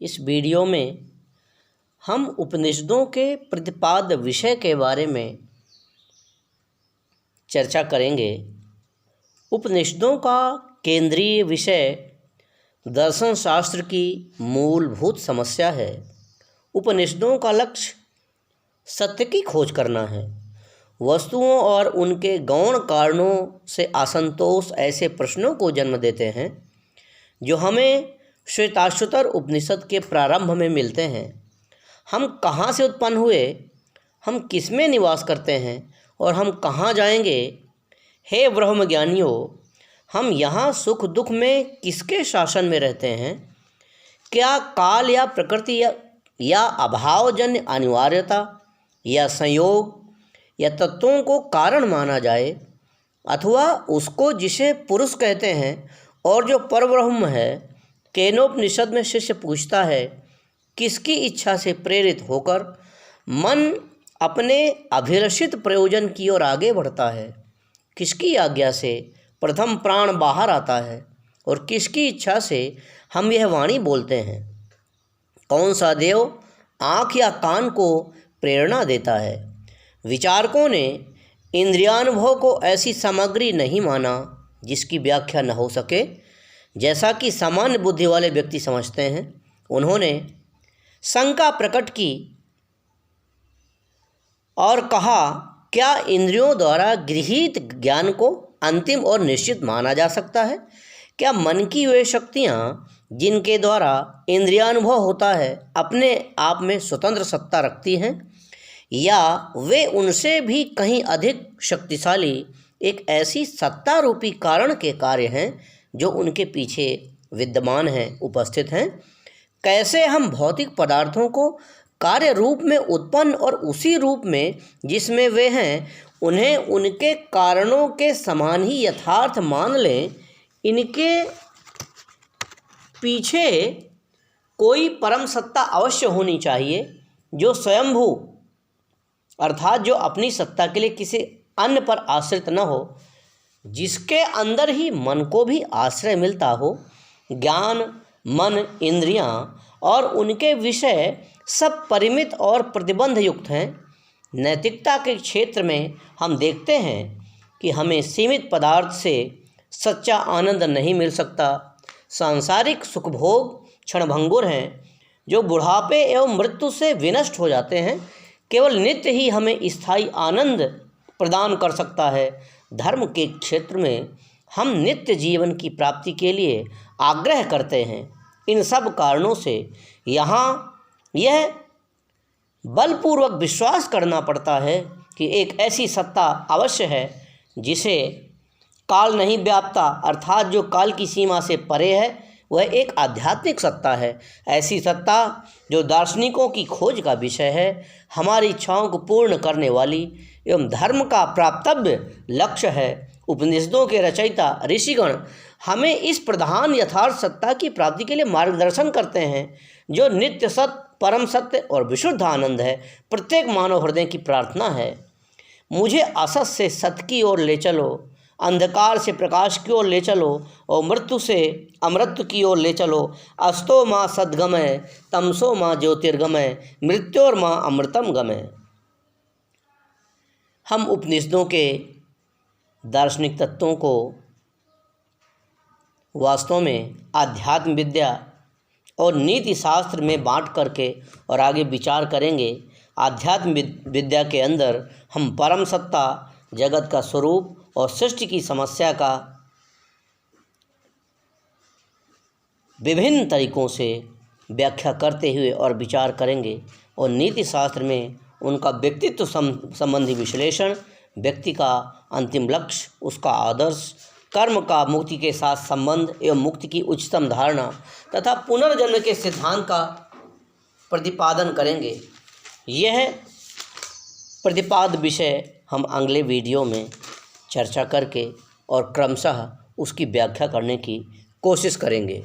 इस वीडियो में हम उपनिषदों के प्रतिपाद्य विषय के बारे में चर्चा करेंगे। उपनिषदों का केंद्रीय विषय दर्शन शास्त्र की मूलभूत समस्या है। उपनिषदों का लक्ष्य सत्य की खोज करना है। वस्तुओं और उनके गौण कारणों से असंतोष ऐसे प्रश्नों को जन्म देते हैं जो हमें श्वेताश्वतर उपनिषद के प्रारंभ में मिलते हैं। हम कहाँ से उत्पन्न हुए, हम किस में निवास करते हैं और हम कहाँ जाएंगे। हे ब्रह्मज्ञानियों, हम यहाँ सुख दुख में किसके शासन में रहते हैं। क्या काल या प्रकृति या अभावजन्य अनिवार्यता या संयोग या तत्वों को कारण माना जाए, अथवा उसको जिसे पुरुष कहते हैं और जो परब्रह्म है। केनोपनिषद में शिष्य पूछता है, किसकी इच्छा से प्रेरित होकर मन अपने अभिलषित प्रयोजन की ओर आगे बढ़ता है। किसकी आज्ञा से प्रथम प्राण बाहर आता है और किसकी इच्छा से हम यह वाणी बोलते हैं। कौन सा देव आँख या कान को प्रेरणा देता है। विचारकों ने इंद्रियानुभव को ऐसी सामग्री नहीं माना जिसकी व्याख्या न हो सके, जैसा कि सामान्य बुद्धि वाले व्यक्ति समझते हैं। उन्होंने शंका प्रकट की और कहा, क्या इंद्रियों द्वारा गृहीत ज्ञान को अंतिम और निश्चित माना जा सकता है। क्या मन की वे शक्तियाँ जिनके द्वारा इंद्रियानुभव होता है अपने आप में स्वतंत्र सत्ता रखती हैं, या वे उनसे भी कहीं अधिक शक्तिशाली एक ऐसी सत्ता रूपी कारण के कार्य हैं जो उनके पीछे विद्यमान हैं, उपस्थित हैं। कैसे हम भौतिक पदार्थों को कार्य रूप में उत्पन्न और उसी रूप में जिसमें वे हैं उन्हें उनके कारणों के समान ही यथार्थ मान लें। इनके पीछे कोई परम सत्ता अवश्य होनी चाहिए जो स्वयंभू, अर्थात जो अपनी सत्ता के लिए किसी अन्य पर आश्रित न हो, जिसके अंदर ही मन को भी आश्रय मिलता हो। ज्ञान, मन, इंद्रियां और उनके विषय सब परिमित और प्रतिबंध युक्त हैं। नैतिकता के क्षेत्र में हम देखते हैं कि हमें सीमित पदार्थ से सच्चा आनंद नहीं मिल सकता। सांसारिक सुखभोग क्षणभंगुर हैं जो बुढ़ापे एवं मृत्यु से विनष्ट हो जाते हैं। केवल नित्य ही हमें स्थायी आनंद प्रदान कर सकता है। धर्म के क्षेत्र में हम नित्य जीवन की प्राप्ति के लिए आग्रह करते हैं। इन सब कारणों से यहाँ यह बलपूर्वक विश्वास करना पड़ता है कि एक ऐसी सत्ता अवश्य है जिसे काल नहीं व्यापता, अर्थात जो काल की सीमा से परे है। वह एक आध्यात्मिक सत्ता है, ऐसी सत्ता जो दार्शनिकों की खोज का विषय है, हमारी इच्छाओं को पूर्ण करने वाली एवं धर्म का प्राप्तव्य लक्ष्य है। उपनिषदों के रचयिता ऋषिगण हमें इस प्रधान यथार्थ सत्ता की प्राप्ति के लिए मार्गदर्शन करते हैं, जो नित्य सत्य, परम सत्य और विशुद्ध आनंद है। प्रत्येक मानव हृदय की प्रार्थना है, मुझे असत से सत्य की ओर ले चलो, अंधकार से प्रकाश की ओर ले चलो और मृत्यु से अमृत्यु की ओर ले चलो। अस्तो माँ सद्गमय, तमसो माँ ज्योतिर्गमय, मृत्योर माँ अमृतम गमय। हम उपनिषदों के दार्शनिक तत्वों को वास्तव में आध्यात्म विद्या और नीति शास्त्र में बांट करके और आगे विचार करेंगे। आध्यात्म विद्या के अंदर हम परम सत्ता, जगत का स्वरूप और सृष्टि की समस्या का विभिन्न तरीकों से व्याख्या करते हुए और विचार करेंगे, और नीति शास्त्र में उनका व्यक्तित्व संबंधी विश्लेषण, व्यक्ति का अंतिम लक्ष्य, उसका आदर्श, कर्म का मुक्ति के साथ संबंध एवं मुक्ति की उच्चतम धारणा तथा पुनर्जन्म के सिद्धांत का प्रतिपादन करेंगे। यह प्रतिपाद्य विषय हम अगले वीडियो में चर्चा करके और क्रमशः उसकी व्याख्या करने की कोशिश करेंगे।